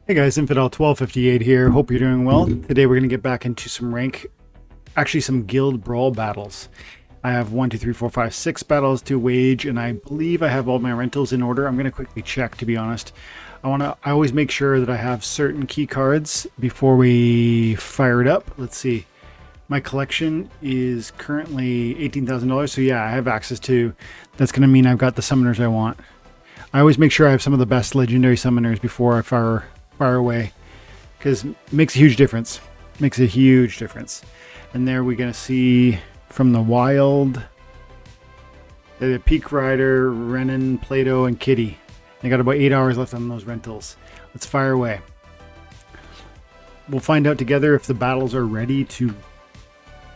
Hey guys, Infidel1258 here. Hope you're doing well. Today we're going to get back into some some guild brawl battles. I have 1, 2, 3, 4, 5, 6 battles to wage, and I believe I have all my rentals in order. I'm going to quickly check, to be honest. I always make sure that I have certain key cards before we fire it up. Let's see. My collection is currently $18,000, so yeah, I have access to. That's going to mean I've got the summoners I want. I always make sure I have some of the best legendary summoners before I fire away, because it makes a huge difference. Makes a huge difference. And there we're going to see from the wild, the Peak Rider, Renan, Plato, and Kitty. I got about 8 hours left on those rentals. Let's fire away. We'll find out together if the battles are ready to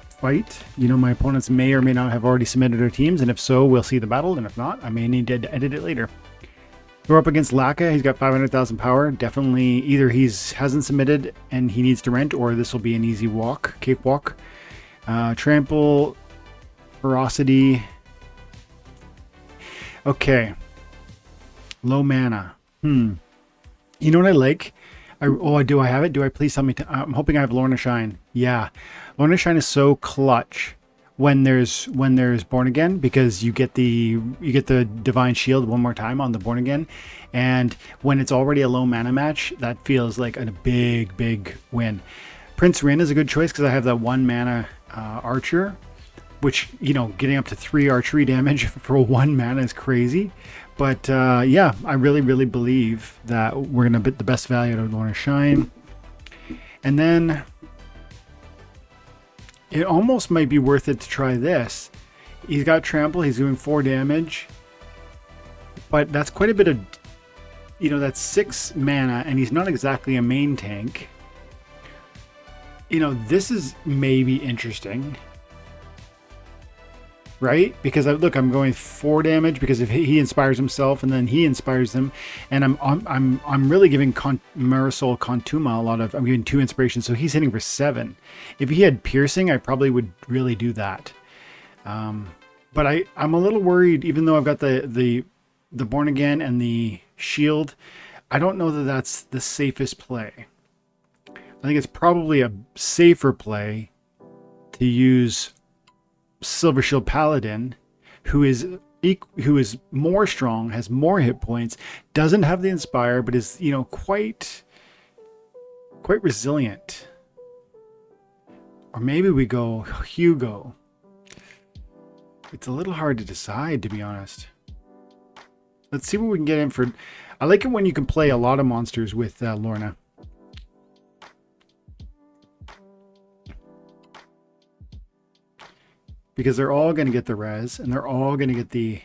fight. You know, my opponents may or may not have already submitted their teams, and if so, we'll see the battle, and if not, I may need to edit it later. We're up against Laka. He's got 500,000 power. Definitely either hasn't submitted and he needs to rent, or this will be an easy walk, cape walk. Trample, Ferocity. Okay. Low mana. You know what I like? Do I have it? Do I please tell me? I'm hoping I have Lorna Shine. Yeah. Lorna Shine is so clutch when there's Born Again, because you get the Divine Shield one more time on the Born Again, and when it's already a low mana match, that feels like a big win. Prince Rin is a good choice because I have that 1 mana archer, which, you know, getting up to 3 archery damage for 1 mana is crazy. But yeah, I really believe that we're gonna get the best value out of Lorna Shine. And then it almost might be worth it to try this. He's got Trample, he's doing 4 damage, but that's quite a bit of, you know, that's 6 mana, and he's not exactly a main tank. You know, this is maybe interesting, right? Because look, I'm going 4 damage because if he inspires himself and then he inspires them, and I'm really giving Marisol Contuma a lot of. I'm giving 2 inspirations, so he's hitting for 7. If he had piercing, I probably would really do that. But I'm a little worried, even though I've got the Born Again and the shield. I don't know that that's the safest play. I think it's probably a safer play to use Silver Shield Paladin, who is more strong, has more hit points, doesn't have the Inspire, but is, you know, quite resilient. Or maybe we go Hugo. It's a little hard to decide, to be honest. Let's see what we can get in for. I like it when you can play a lot of monsters with Lorna. Because they're all going to get the res, and they're all going to get the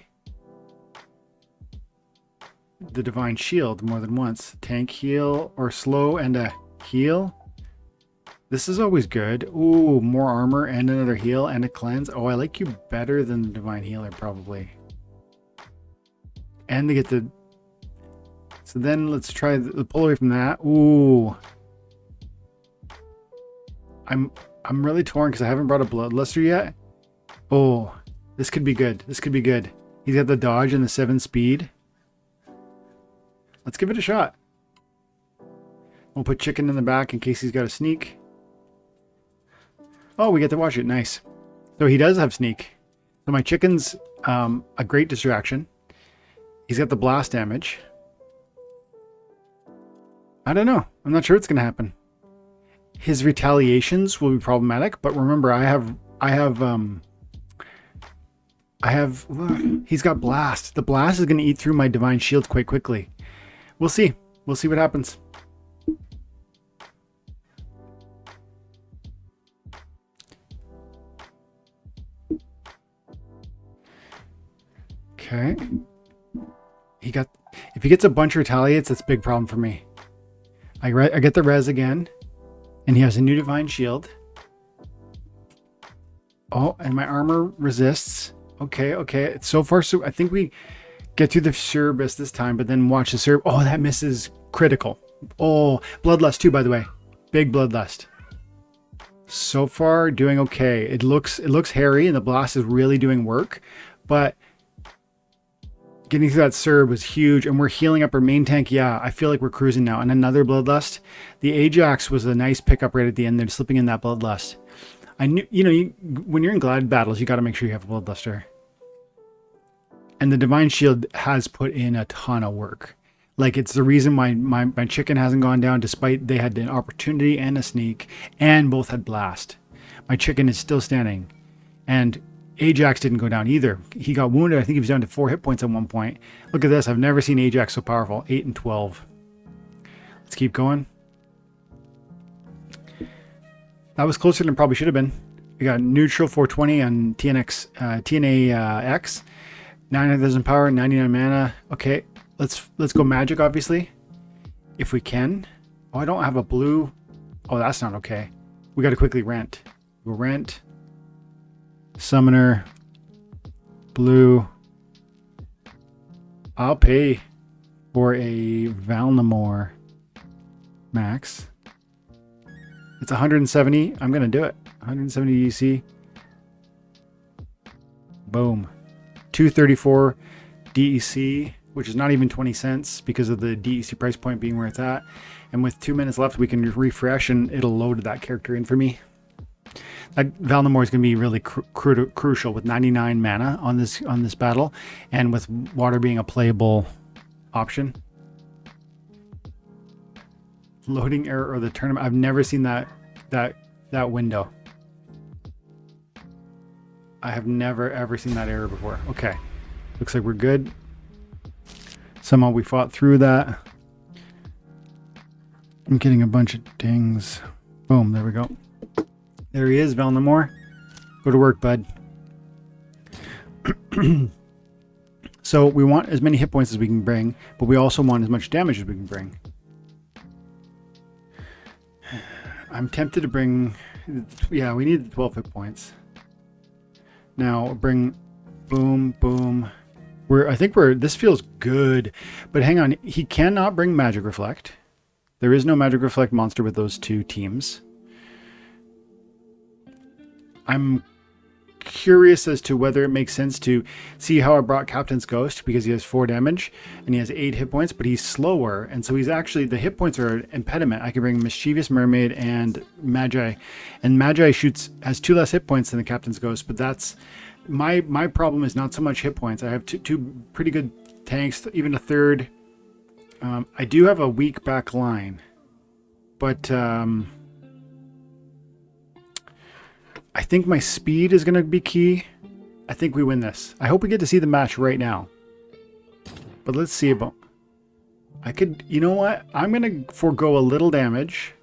Divine Shield more than once. Tank heal, or slow and a heal. This is always good. Ooh, more armor and another heal and a cleanse. Oh, I like you better than the Divine Healer, probably. And they get the... So then let's try the pull away from that. Ooh. I'm really torn because I haven't brought a Bloodluster yet. Oh, this could be good. This could be good. He's got the dodge and the 7 speed. Let's give it a shot. We'll put Chicken in the back in case he's got a sneak. Oh, we get to watch it. Nice. So he does have sneak. So my Chicken's a great distraction. He's got the blast damage. I don't know. I'm not sure what's going to happen. His retaliations will be problematic, but remember, he's got blast. The blast is going to eat through my Divine Shield quite quickly. We'll see. We'll see what happens. Okay. If he gets a bunch of retaliates, that's a big problem for me. I get the res again, and he has a new Divine Shield. Oh, and my armor resists. Okay. So far, so I think we get through the Cerberus this time, but then watch the Cerberus. Oh, that misses critical. Oh, Bloodlust too, by the way. Big Bloodlust. So far, doing okay. It looks hairy, and the blast is really doing work, but Getting through that Serb was huge, and we're healing up our main tank. Yeah, I feel like we're cruising now. And another Bloodlust. The Ajax was a nice pickup right at the end there, slipping in that Bloodlust. I knew, when you're in glad battles, you got to make sure you have a Bloodluster. And the Divine Shield has put in a ton of work. Like, it's the reason why my chicken hasn't gone down, despite they had an opportunity and a sneak, and both had blast. My chicken is still standing. And Ajax didn't go down either. He got wounded. I think he was down to 4 hit points at one point. Look at this. I've never seen Ajax so powerful. 8 and 12. Let's keep going. That was closer than it probably should have been. We got neutral 420 on TNA-X. 9,000 power, 99 mana. Okay, let's go magic, obviously, if we can. Oh, I don't have a blue. Oh, that's not okay. We got to quickly rent. We'll rent. Summoner, blue. I'll pay for a Valnamore max. It's 170. I'm going to do it. 170 DC. Boom. 234 DEC, which is not even 20 cents because of the DEC price point being where it's at. And with 2 minutes left, we can refresh and it'll load that character in for me. That Valnamore is going to be really crucial with 99 mana on this battle, and with water being a playable option. Loading error or the tournament. I've never seen that window. I have never ever seen that error before. Okay, looks like we're good. Somehow we fought through that. I'm getting a bunch of dings. Boom, there we go. There he is, Valnamore. Go to work, bud. So we want as many hit points as we can bring, but we also want as much damage as we can bring. I'm tempted to bring... Yeah, we need the 12 hit points. Now bring... Boom, boom. I think this feels good. But hang on, he cannot bring Magic Reflect. There is no Magic Reflect monster with those two teams. I'm curious as to whether it makes sense to see how I brought Captain's Ghost, because he has 4 damage and he has 8 hit points, but he's slower, and so he's actually, the hit points are an impediment. I can bring Mischievous Mermaid and Magi, and Magi has 2 less hit points than the Captain's Ghost, but that's my problem is not so much hit points. I have two pretty good tanks, even a third. I do have a weak back line, but I think my speed is going to be key. I think we win this. I hope we get to see the match right now. But let's see about... You know what? I'm going to forego a little damage.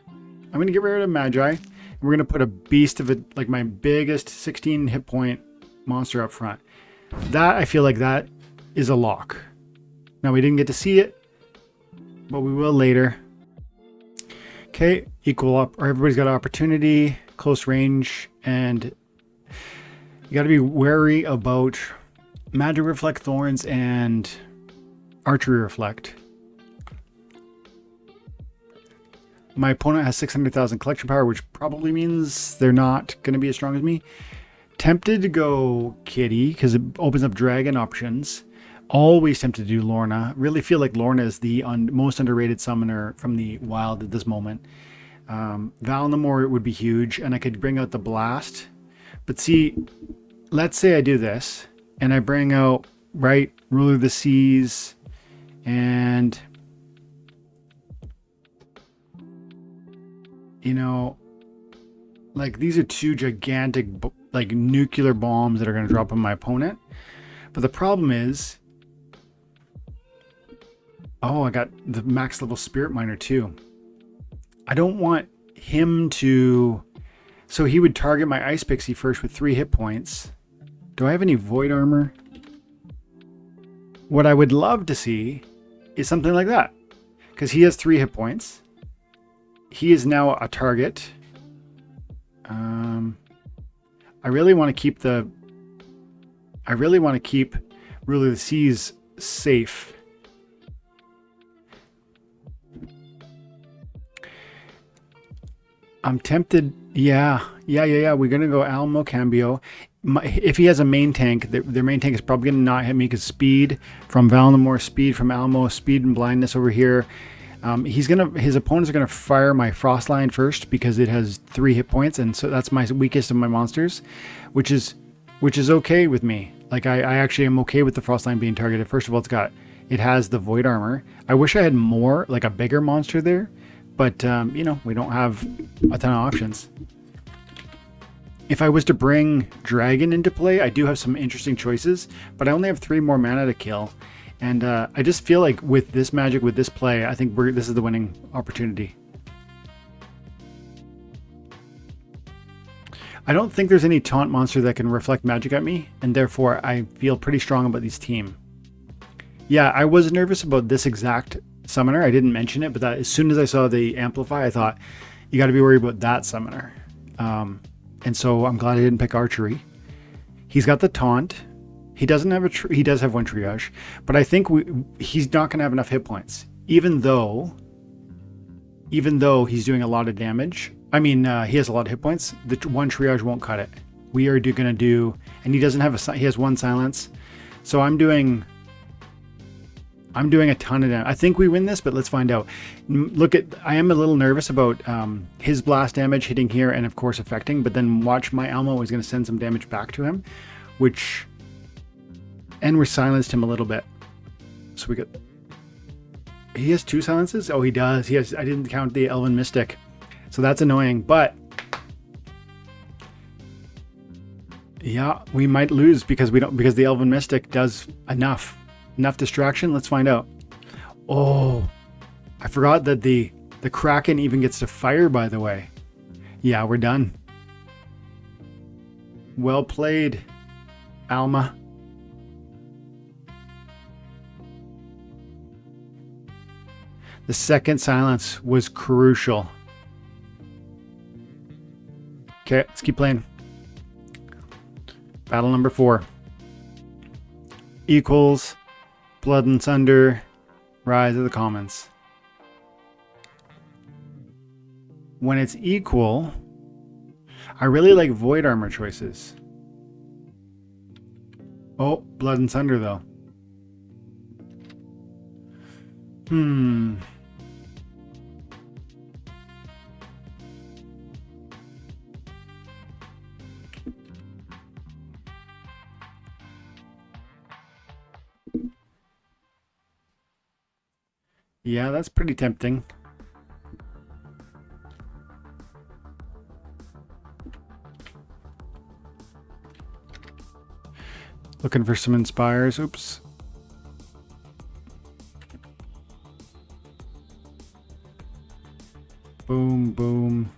I'm going to get rid of Magi. And we're going to put a beast of it, like my biggest 16 hit point monster up front. That, I feel like that is a lock. Now, we didn't get to see it, but we will later. Okay, equal up, or everybody's got an opportunity. Close range, and you got to be wary about Magic Reflect Thorns and Archery Reflect. My opponent has 600,000 collection power, which probably means they're not going to be as strong as me. Tempted to go Kitty because it opens up dragon options. Always tempted to do Lorna. Really feel like Lorna is the most underrated summoner from the wild at this moment. Valnamore would be huge, and I could bring out the Blast. But see, let's say I do this, and I bring out, right, Ruler of the Seas, and, you know, like, these are 2 gigantic, like, nuclear bombs that are going to drop on my opponent. But the problem is, oh, I got the max level Spirit Miner too. I don't want him to... So he would target my Ice Pixie first with 3 hit points. Do I have any Void Armor? What I would love to see is something like that. Because he has 3 hit points. He is now a target. I really want to keep the... I really want to keep Ruler of the Seas safe. I'm tempted Yeah. We're gonna go Alamo Cambio. If he has a main tank, their main tank is probably gonna not hit me because speed from Valinor, speed from Alamo, speed and blindness over here. His opponents are gonna fire my Frost Lion first because it has 3 hit points, and so that's my weakest of my monsters, which is okay with me. Like I actually am okay with the Frost Lion being targeted. First of all, it has the Void Armor. I wish I had more, like a bigger monster there, but you know, we don't have a ton of options. If I was to bring Dragon into play, I do have some interesting choices, but I only have 3 more mana to kill. And I just feel like with this magic, with this play, I think this is the winning opportunity. I don't think there's any taunt monster that can reflect magic at me, and therefore I feel pretty strong about this team. Yeah, I was nervous about this exact summoner. I didn't mention it, but as soon as I saw the Amplify, I thought, you got to be worried about that summoner. And so I'm glad I didn't pick Archery. He's got the taunt. He doesn't have he does have 1 triage, but I think he's not going to have enough hit points, even though he's doing a lot of damage. I mean, he has a lot of hit points. The 1 triage won't cut it. We are going to do, and he doesn't have he has 1 silence. So I'm doing a ton of damage. I think we win this, but let's find out. I am a little nervous about his blast damage hitting here and of course affecting, but then watch my Elmo is going to send some damage back to him, and we silenced him a little bit. So he has 2 silences? Oh, he does. I didn't count the Elven Mystic. So that's annoying, but yeah, we might lose because the Elven Mystic does enough distraction. Let's find out. Oh, I forgot that the Kraken even gets to fire, by the way. Yeah, we're done. Well played, Alma. The second silence was crucial. Okay, let's keep playing. Battle number 4. Equals Blood and Thunder, Rise of the Commons. When it's equal, I really like Void Armor choices. Oh, Blood and Thunder though. Yeah, that's pretty tempting. Looking for some inspires. Oops. Boom, boom.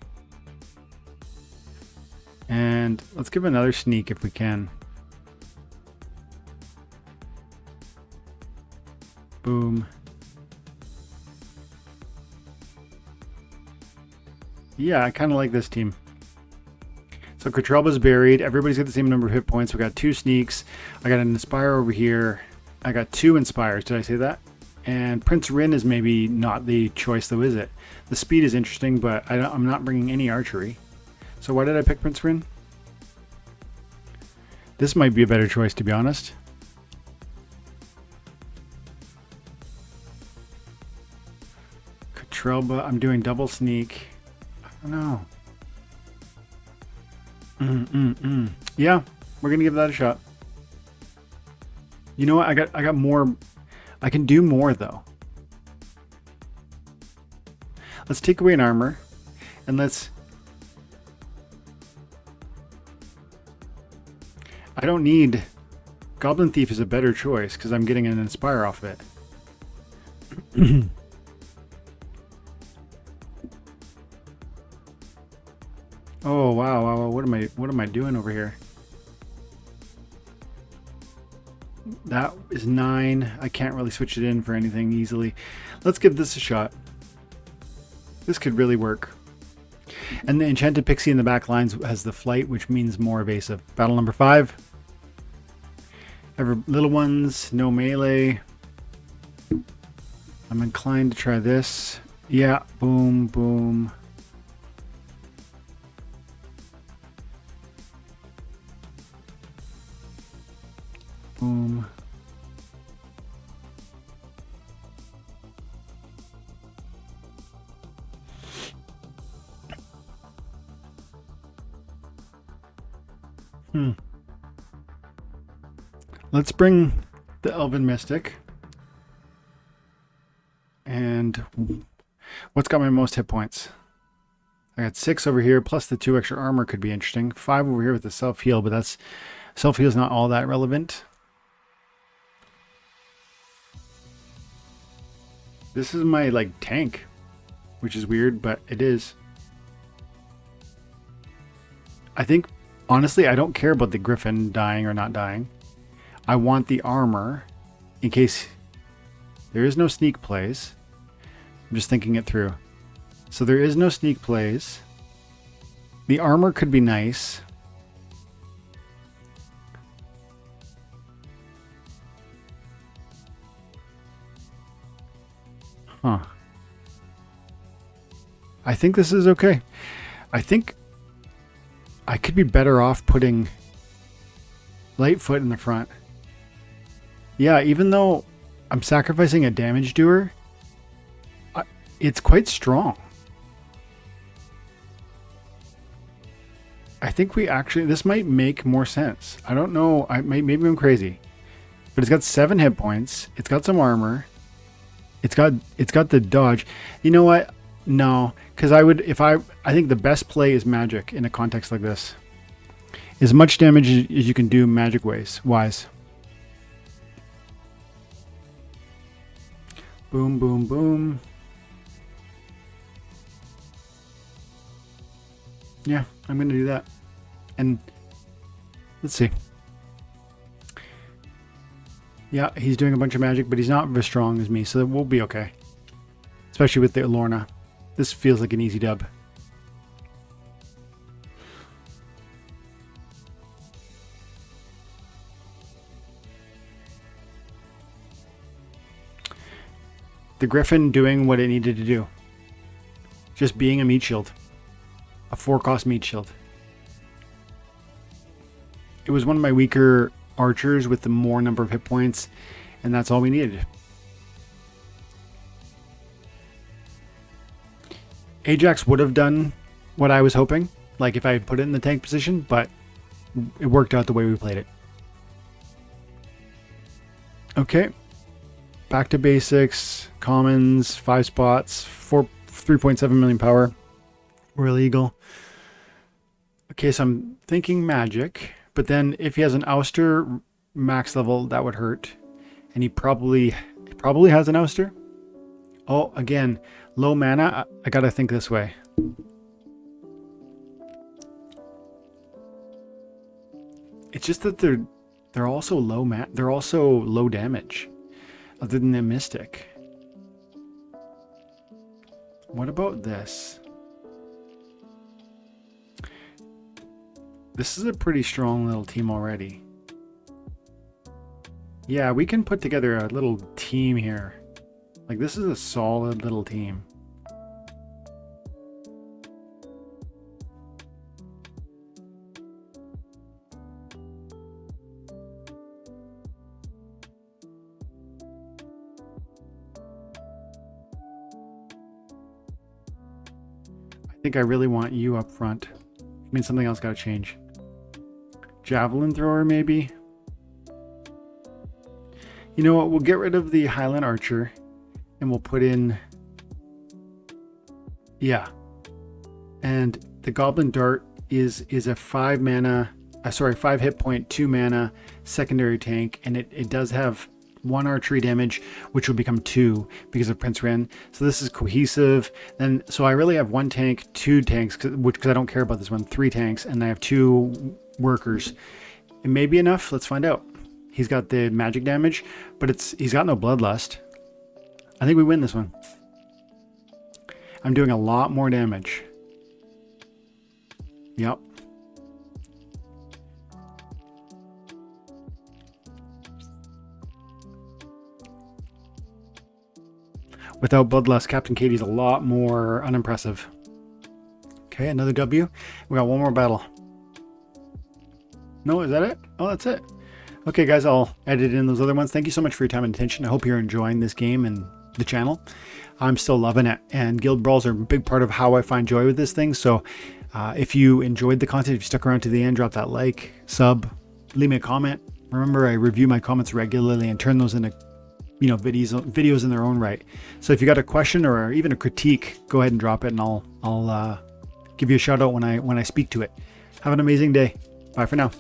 And let's give another sneak if we can. Boom. Yeah, I kind of like this team. So Katrelba's buried. Everybody's got the same number of hit points. We got 2 sneaks. I got an Inspire over here. I got 2 Inspires. Did I say that? And Prince Rin is maybe not the choice though, is it? The speed is interesting, but I'm not bringing any archery. So why did I pick Prince Rin? This might be a better choice, to be honest. Katrelba, I'm doing double sneak. I don't know. Yeah, we're gonna give that a shot. You know what? I got more. I can do more though. Let's take away an armor, and let's. I don't need. Goblin Thief is a better choice because I'm getting an Inspire off of it. Oh wow! What am I doing over here? That is 9. I can't really switch it in for anything easily. Let's give this a shot. This could really work. And the Enchanted Pixie in the back lines has the flight, which means more evasive. Battle number 5. Little ones, no melee. I'm inclined to try this. Yeah, boom, boom. boom. Let's bring the Elven Mystic. And what's got my most hit points? I got 6 over here, plus the 2 extra armor could be interesting. 5 over here with the self-heal, but that's self-heal is not all that relevant. This is my like tank, which is weird, but it is. I think honestly, I don't care about the Griffin dying or not dying. I want the armor in case there is no sneak plays. I'm just thinking it through. So there is no sneak plays. The armor could be nice. Huh. I think this is okay. I think I could be better off putting Lightfoot in the front. Yeah, even though I'm sacrificing a damage doer, it's quite strong. I think we actually, this might make more sense. I don't know, maybe I'm crazy. But it's got 7 hit points. It's got some armor. It's got the dodge. You know what? No, because I think the best play is magic in a context like this. As much damage as you can do magic wise. Boom, boom, boom. Yeah, I'm going to do that. And let's see. Yeah, he's doing a bunch of magic, but he's not as strong as me, so we'll be okay. Especially with the Lorna. This feels like an easy dub. The Griffin doing what it needed to do. Just being a meat shield. A 4-cost meat shield. It was one of my weaker archers with the more number of hit points, and that's all we needed. Ajax would have done what I was hoping, like if I had put it in the tank position, but it worked out the way we played it. Okay. Back to basics. Commons, 5 spots, 3.7 million power. We're illegal. Okay, so I'm thinking magic, but then if he has an ouster max level, that would hurt. And he probably has an ouster. Oh, again, low mana. I gotta think this way. It's just that they're also they're also low damage, other than the Mystic. What about this? This is a pretty strong little team already. Yeah, we can put together a little team here. Like, this is a solid little team. I think I really want you up front. I mean, something else got to change. Javelin thrower, maybe? You know what? We'll get rid of the Highland Archer. And we'll put in, yeah. And the Goblin Dart is a 5 hit point, 2 mana secondary tank, and it does have 1 archery damage, which will become 2 because of Prince Ren. So this is cohesive. And so I really have 1 tank, 2 tanks, because I don't care about this one, 3 tanks, and I have 2 workers. It may be enough. Let's find out. He's got the magic damage, but he's got no bloodlust. I think we win this one. I'm doing a lot more damage. Yep. Without bloodlust, Captain Katie's a lot more unimpressive. Okay, another W. We got one more battle. No, is that it? Oh, that's it. Okay, guys, I'll edit in those other ones. Thank you so much for your time and attention. I hope you're enjoying this game and the channel. I'm still loving it, and guild brawls are a big part of how I find joy with this thing. So if you enjoyed the content, if you stuck around to the end, drop that like, sub, leave me a comment. Remember, I review my comments regularly and turn those into videos in their own right. So if you got a question or even a critique, go ahead and drop it, and I'll give you a shout out when I speak to it. Have an amazing day. Bye for now.